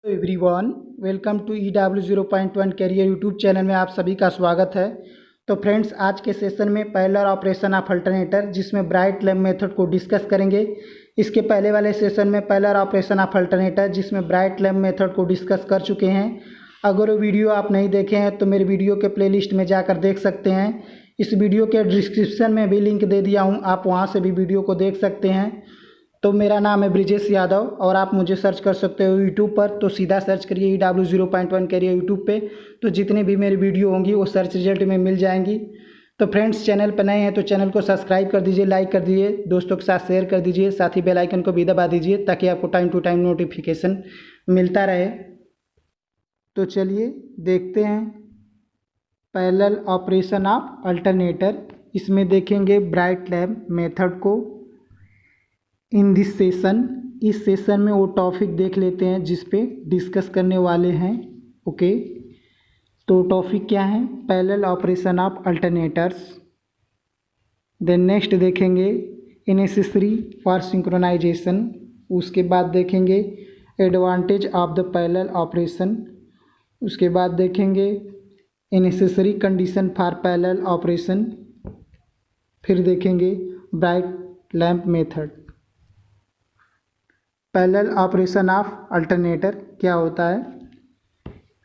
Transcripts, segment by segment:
Everyone, welcome to EW0.1 career YouTube channel में आप सभी का स्वागत है। तो फ्रेंड्स, आज के सेशन में पैरेलल ऑपरेशन ऑफ अल्टरनेटर जिसमें ब्राइट लैम्प मेथड को डिस्कस करेंगे। इसके पहले वाले सेशन में पैरेलल ऑपरेशन ऑफ अल्टरनेटर जिसमें ब्राइट लैम्प मेथड को डिस्कस कर चुके हैं। अगर वो वीडियो आप नहीं देखे हैं तो मेरे वीडियो के प्लेलिस्ट में जाकर देख सकते हैं। इस वीडियो के डिस्क्रिप्शन में भी लिंक दे दिया हूँ, आप वहाँ से भी वीडियो को देख सकते हैं। तो मेरा नाम है ब्रिजेश यादव और आप मुझे सर्च कर सकते हो यूट्यूब पर। तो सीधा सर्च करिए EW0.1 कैरियर यूट्यूब पे, तो जितनी भी मेरी वीडियो होंगी वो सर्च रिजल्ट में मिल जाएंगी। तो फ्रेंड्स, चैनल पर नए हैं तो चैनल को सब्सक्राइब कर दीजिए, लाइक कर दीजिए, दोस्तों के साथ शेयर कर दीजिए, साथ ही बेल आइकन को भी दबा दीजिए ताकि आपको टाइम टू टाइम नोटिफिकेशन मिलता रहे। तो चलिए देखते हैं पैरेलल ऑपरेशन ऑफ अल्टरनेटर। इसमें देखेंगे ब्राइट लैम्प मेथड को इन दिस सेशन। इस सेशन में वो टॉपिक देख लेते हैं जिस पे डिस्कस करने वाले हैं। ओके, तो टॉपिक क्या है? Parallel operation of alternators. Then next देखेंगे नेसेसरी फॉर सिंक्रोनाइजेशन। उसके बाद देखेंगे advantage of the parallel operation. उसके बाद देखेंगे necessary condition for parallel operation. फिर देखेंगे bright lamp method. Parallel operation of alternator क्या होता है?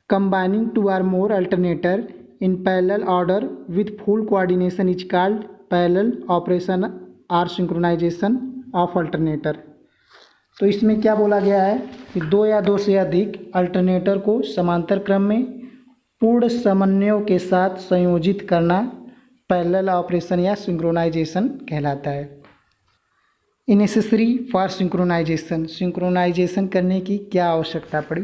Combining two or more alternator in parallel order with full coordination is called parallel operation or synchronisation of alternator. तो इसमें क्या बोला गया है कि दो या दो से अधिक अल्टरनेटर को समांतर क्रम में पूर्ण समन्वयों के साथ संयोजित करना पैरेलल ऑपरेशन या सिंक्रोनाइजेशन कहलाता है। Necessary for synchronisation. सिंक्रोनाइजेशन करने की क्या आवश्यकता पड़ी?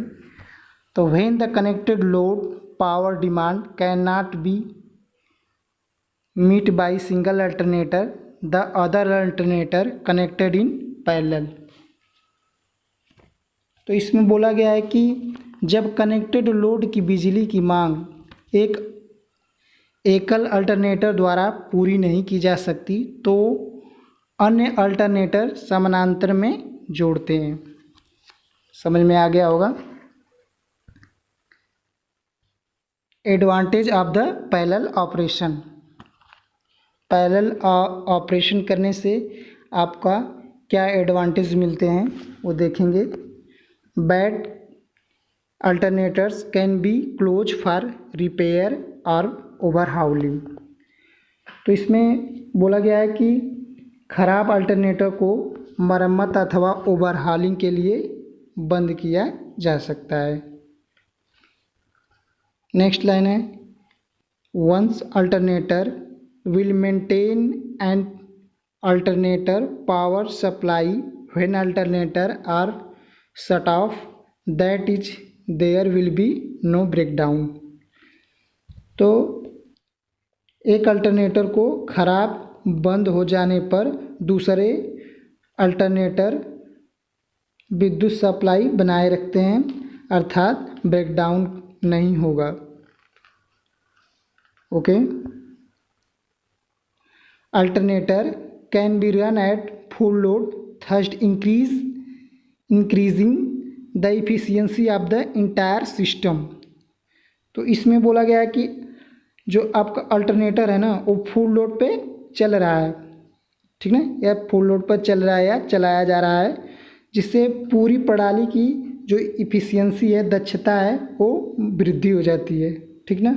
तो when the connected load power demand can not be meet by single alternator the other alternator connected in parallel. तो इसमें बोला गया है कि जब कनेक्टेड लोड की बिजली की मांग एक एकल अल्टरनेटर द्वारा पूरी नहीं की जा सकती तो अन्य अल्टरनेटर समानांतर में जोड़ते हैं। समझ में आ गया होगा। Advantage of the parallel operation. Parallel operation करने से आपका क्या एडवांटेज मिलते हैं वो देखेंगे। Bad alternators can be close for repair और ओवरहाउलिंग। तो इसमें बोला गया है कि खराब अल्टरनेटर को मरम्मत अथवा ओवरहालिंग के लिए बंद किया जा सकता है। नेक्स्ट लाइन है once alternator will maintain an alternator power supply when alternator are shut off that is there will be no breakdown. तो एक अल्टरनेटर को खराब बंद हो जाने पर दूसरे अल्टरनेटर विद्युत सप्लाई बनाए रखते हैं, अर्थात ब्रेकडाउन नहीं होगा। Okay, alternator can be run at full load thus increasing the efficiency of the entire system. तो इसमें बोला गया है कि जो आपका अल्टरनेटर है ना वो फुल लोड पे चल रहा है, ठीक ना, या फुल लोड पर चल रहा है या चलाया जा रहा है, जिससे पूरी प्रणाली की जो इफिशियंसी है, दक्षता है, वो वृद्धि हो जाती है, ठीक ना।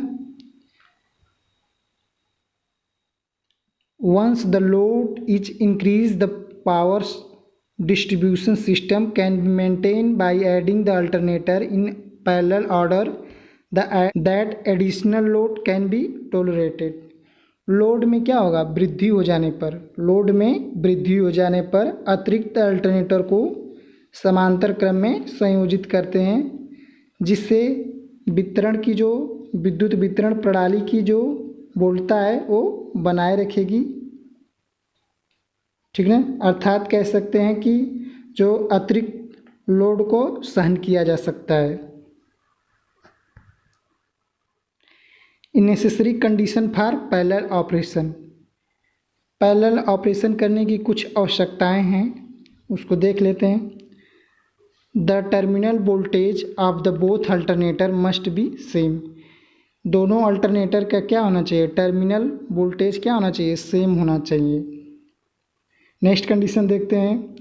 Once the load is increase the power distribution system can be maintain by adding the alternator in parallel order that additional load can be tolerated. Load में क्या होगा? वृद्धि हो जाने पर, लोड में वृद्धि हो जाने पर अतिरिक्त अल्टरनेटर को समांतर क्रम में संयोजित करते हैं, जिससे वितरण की जो विद्युत वितरण प्रणाली की जो वोल्टता है वो बनाए रखेगी, ठीक है। अर्थात कह सकते हैं कि जो अतिरिक्त लोड को सहन किया जा सकता है। Necessary condition for parallel operation. Parallel operation करने की कुछ आवश्यकताएं हैं, उसको देख लेते हैं। The terminal voltage of the both alternator must be same. दोनों अल्टरनेटर का क्या होना चाहिए, टर्मिनल वोल्टेज क्या होना चाहिए, सेम होना चाहिए। नेक्स्ट कंडीशन देखते हैं,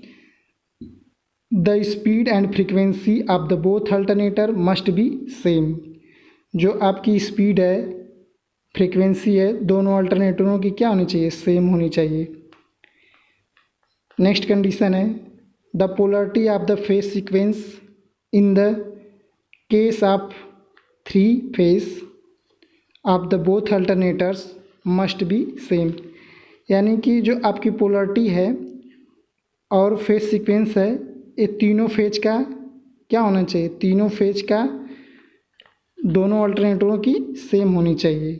the speed and frequency of the both alternator must be same. जो आपकी स्पीड है, फ्रीक्वेंसी है, दोनों अल्टरनेटरों की क्या होनी चाहिए, सेम होनी चाहिए। नेक्स्ट कंडीशन है, the polarity of the phase sequence in the case of 3 phase of the both alternators must be same. यानी कि जो आपकी पोलरिटी है और फेज सीक्वेंस है, ये तीनों फेज का क्या होना चाहिए, तीनों फेज का दोनों अल्टरनेटरों की सेम होनी चाहिए।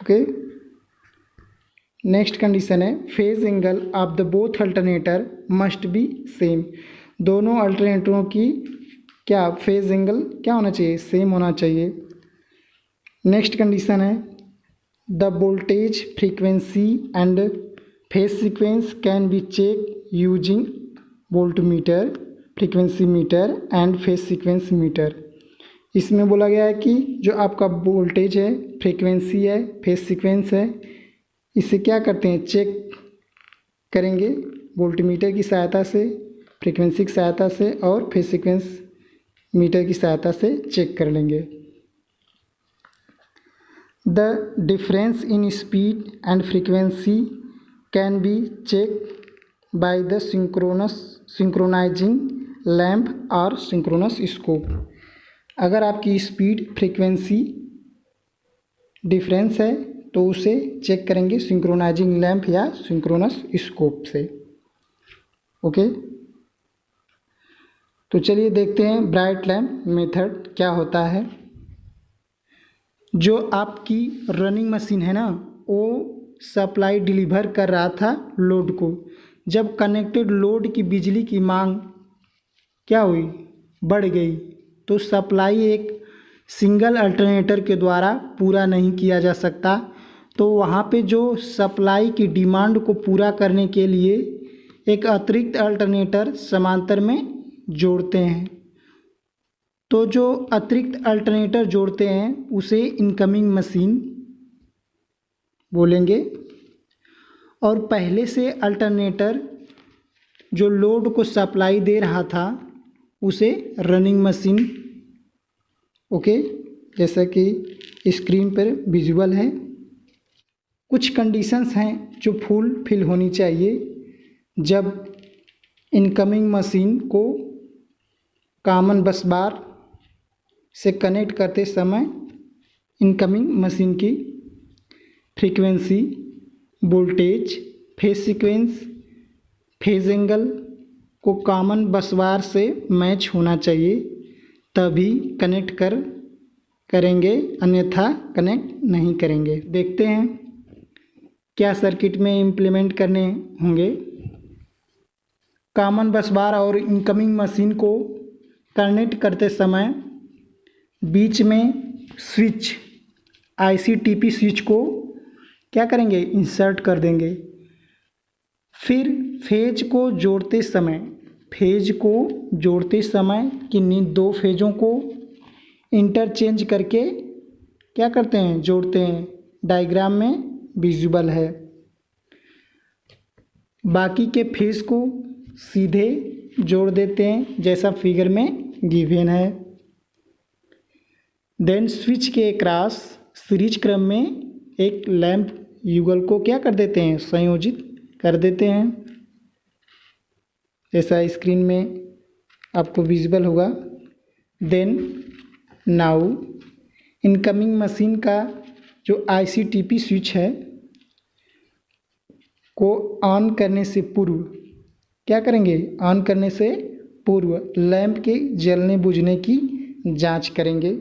ओके। नेक्स्ट कंडीशन है, phase angle of the both alternator must be same. दोनों अल्टरनेटरों की क्या फेज एंगल क्या होना चाहिए, सेम होना चाहिए। नेक्स्ट कंडीशन है, the voltage frequency and phase sequence can be check using voltmeter, frequency meter and phase sequence meter. इसमें बोला गया है कि जो आपका वोल्टेज है, फ्रीक्वेंसी है, फेज सीक्वेंस है, इसे क्या करते हैं, चेक करेंगे वोल्टमीटर की सहायता से, फ्रीक्वेंसी की सहायता से और फेज सीक्वेंस मीटर की सहायता से चेक कर लेंगे। The difference in speed and frequency can be check by the synchronizing lamp और सिंक्रोनस स्कोप। अगर आपकी स्पीड फ्रीक्वेंसी डिफरेंस है तो उसे चेक करेंगे सिंक्रोनाइजिंग लैम्प या सिंक्रोनस स्कोप से। ओके, तो चलिए देखते हैं ब्राइट लैम्प मेथड क्या होता है। जो आपकी रनिंग मशीन है ना, वो सप्लाई डिलीवर कर रहा था लोड को। जब कनेक्टेड लोड की बिजली की मांग क्या हुई, बढ़ गई, तो सप्लाई एक सिंगल अल्टरनेटर के द्वारा पूरा नहीं किया जा सकता। तो वहाँ पे जो सप्लाई की डिमांड को पूरा करने के लिए एक अतिरिक्त अल्टरनेटर समांतर में जोड़ते हैं। तो जो अतिरिक्त अल्टरनेटर जोड़ते हैं उसे इनकमिंग मशीन बोलेंगे, और पहले से अल्टरनेटर जो लोड को सप्लाई दे रहा था उसे रनिंग मशीन। ओके, जैसा कि स्क्रीन पर विजुअल है। कुछ कंडीशंस हैं जो फुल फिल होनी चाहिए जब इनकमिंग मशीन को कॉमन बस बार से कनेक्ट करते समय इनकमिंग मशीन की frequency, voltage, phase sequence, phase angle को कॉमन बस बार से मैच होना चाहिए, तभी कनेक्ट करेंगे, अन्यथा कनेक्ट नहीं करेंगे। देखते हैं क्या सर्किट में इम्प्लीमेंट करने होंगे। कॉमन बस बार और इनकमिंग मशीन को कनेक्ट करते समय बीच में स्विच, ICTP स्विच को क्या करेंगे, इंसर्ट कर देंगे। फिर फेज को जोड़ते समय किन्हीं दो फेजों को इंटरचेंज करके क्या करते हैं, जोड़ते हैं। डायग्राम में विजुअल है। बाकी के फेज को सीधे जोड़ देते हैं जैसा फिगर में गिवन है। देन स्विच के क्रॉस सीरीज क्रम में एक लैंप युगल को क्या कर देते हैं, संयोजित कर देते हैं, जैसा स्क्रीन में आपको विजिबल होगा। देन नाउ इनकमिंग मशीन का जो ICTP स्विच है को ऑन करने से पूर्व क्या करेंगे, ऑन करने से पूर्व लैंप के जलने बुझने की जांच करेंगे।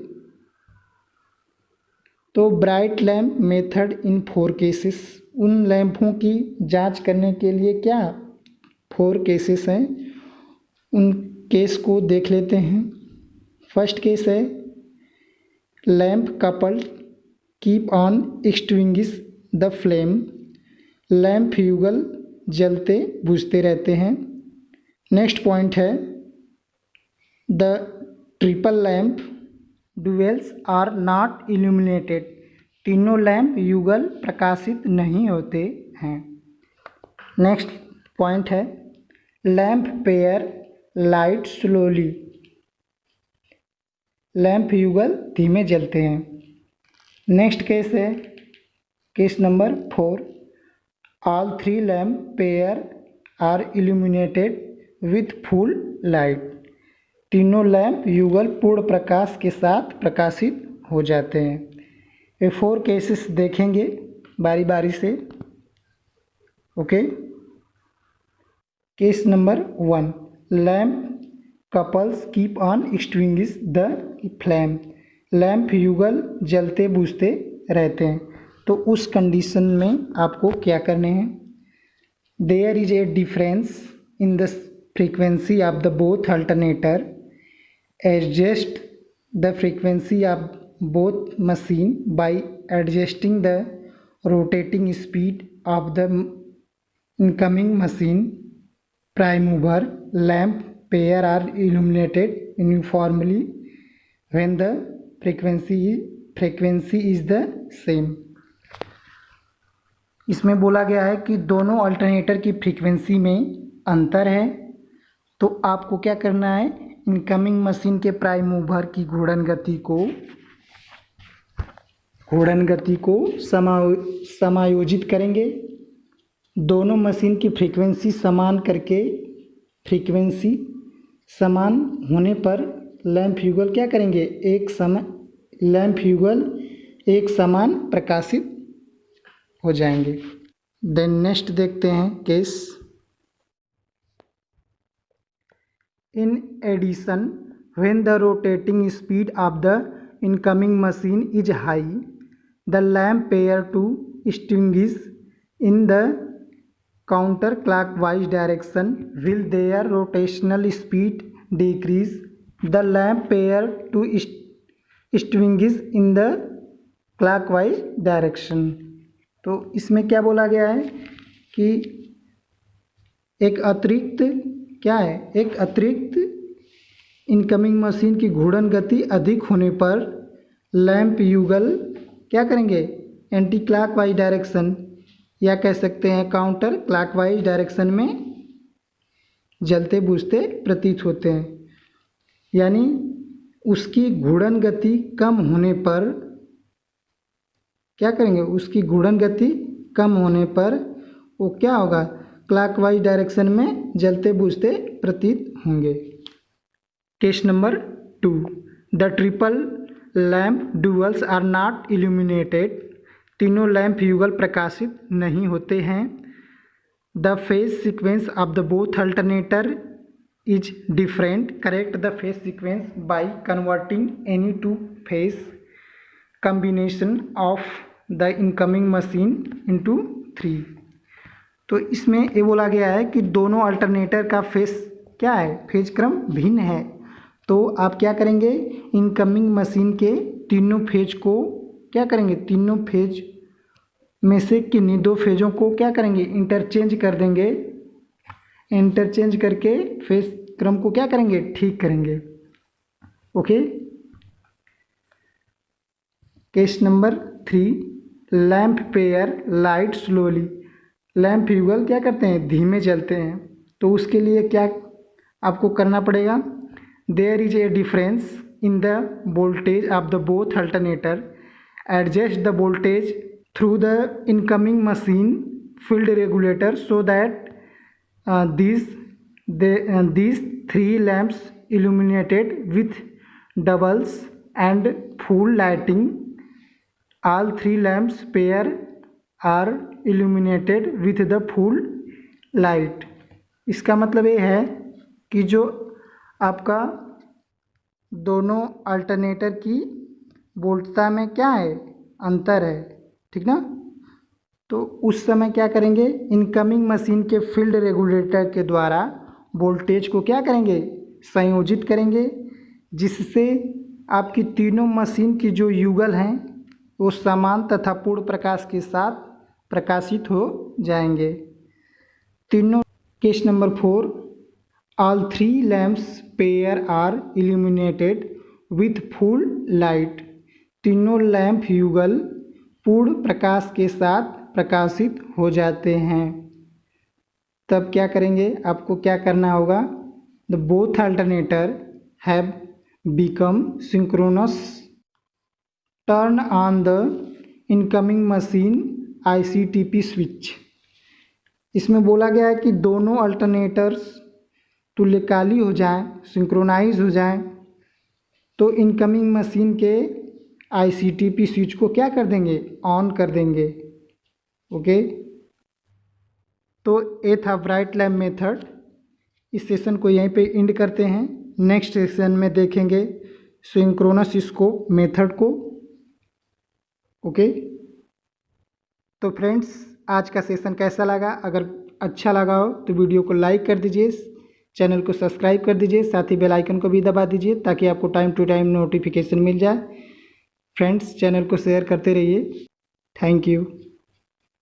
तो bright lamp method in 4 cases, उन लैंपों की जांच करने के लिए क्या 4 केसेस हैं, उन केस को देख लेते हैं। फर्स्ट केस है lamp coupled keep on extinguish the flame, lamp युगल जलते बुझते रहते हैं। नेक्स्ट पॉइंट है the triple lamp duels are not illuminated, तीनों लैंप युगल प्रकाशित नहीं होते हैं। नेक्स्ट पॉइंट है lamp pair light slowly, lamp युगल धीमे जलते हैं। नेक्स्ट केस है case number 4, all 3 lamp pair are illuminated with full light, तीनों लैंप युगल पूर्ण प्रकाश के साथ प्रकाशित हो जाते हैं। ये 4 केसेस देखेंगे बारी बारी से। Okay, case number 1, lamp couples keep on extinguish the flame, lamp युगल जलते बुझते रहते हैं। तो उस कंडीशन में आपको क्या करने हैं, there is a difference in the frequency of the both alternator, adjust the frequency of both machine by adjusting the rotating speed of the incoming machine prime mover, lamp pair are illuminated uniformly when the frequency is the same। इसमें बोला गया है कि दोनों alternator की frequency में अंतर है, तो आपको क्या करना है, इनकमिंग मशीन के प्राइम मूवर की घूर्णन गति को समायोजित करेंगे। दोनों मशीन की फ्रीक्वेंसी समान करके, फ्रीक्वेंसी समान होने पर लैंप युगल क्या करेंगे, लैंप युगल एक समान प्रकाशित हो जाएंगे। देन नेक्स्ट देखते हैं case, in addition when the rotating speed of the incoming machine is high, the lamp pair to extinguish in the counterclockwise direction will their rotational speed decrease, the lamp pair to extinguish in the clockwise direction। तो इसमें क्या बोला गया है कि एक अतिरिक्त क्या है, एक अतिरिक्त इनकमिंग मशीन की घूर्णन गति अधिक होने पर लैंप युगल क्या करेंगे, एंटी क्लॉकवाइज डायरेक्शन या कह सकते हैं काउंटर क्लॉकवाइज डायरेक्शन में जलते बुझते प्रतीत होते हैं। यानी उसकी घूर्णन गति कम होने पर क्या करेंगे, उसकी घूर्णन गति कम होने पर वो क्या होगा, क्लॉकवाइज डायरेक्शन में जलते बुझते प्रतीत होंगे। Case number 2, the triple lamp duals are not illuminated, तीनों लैंप युगल प्रकाशित नहीं होते हैं। The phase sequence of the both alternator is different, correct the phase sequence by converting any two phase combination of the incoming machine into 3। तो इसमें ये बोला गया है कि दोनों अल्टरनेटर का फेज क्या है, फेज क्रम भिन्न है। तो आप क्या करेंगे, इनकमिंग मशीन के तीनों फेज को क्या करेंगे, तीनों फेज में से किन्हीं 2 फेजों को क्या करेंगे, इंटरचेंज कर देंगे। इंटरचेंज करके फेज क्रम को क्या करेंगे, ठीक करेंगे। Okay, case number 3, lamp pair light slowly, lamp युगल क्या करते हैं, धीमे जलते हैं। तो उसके लिए क्या आपको करना पड़ेगा, there is a difference in the voltage of the both alternator, adjust the voltage through the incoming machine field regulator so that these 3 lamps illuminated with doubles and full lighting, all 3 lamps pair are illuminated with the full light। इसका मतलब ये है कि जो आपका दोनों alternator की वोल्टता में क्या है, अंतर है, ठीक ना। तो उस समय क्या करेंगे, इनकमिंग मशीन के फील्ड रेगुलेटर के द्वारा वोल्टेज को क्या करेंगे, संयोजित करेंगे, जिससे आपकी तीनों मशीन की जो युगल हैं वो समान तथा पूर्ण प्रकाश के साथ प्रकाशित हो जाएंगे तीनों। Case number 4, all 3 lamps pair are illuminated with full light. तीनों लैंप युगल पूर्ण प्रकाश के साथ प्रकाशित हो जाते हैं। तब क्या करेंगे, आपको क्या करना होगा, the both alternator have become synchronous, turn on the incoming machine ICTP switch. इसमें बोला गया है कि दोनों अल्टरनेटर्स तुल्यकाली हो जाएं, सिंक्रोनाइज हो जाएं, तो इनकमिंग मशीन के ICTP स्विच को क्या कर देंगे, ऑन कर देंगे। ओके, तो ये था ब्राइट लैम्प मेथड। इस सेशन को यहीं पे एंड करते हैं। नेक्स्ट सेशन में देखेंगे सिंक्रोनस स्कोप मेथड को। ओके, तो फ्रेंड्स आज का सेशन कैसा लगा? अगर अच्छा लगा हो तो वीडियो को लाइक कर दीजिए, चैनल को सब्सक्राइब कर दीजिए, साथ ही बेल आइकन को भी दबा दीजिए ताकि आपको टाइम टू टाइम नोटिफिकेशन मिल जाए। फ्रेंड्स चैनल को शेयर करते रहिए। Thank you.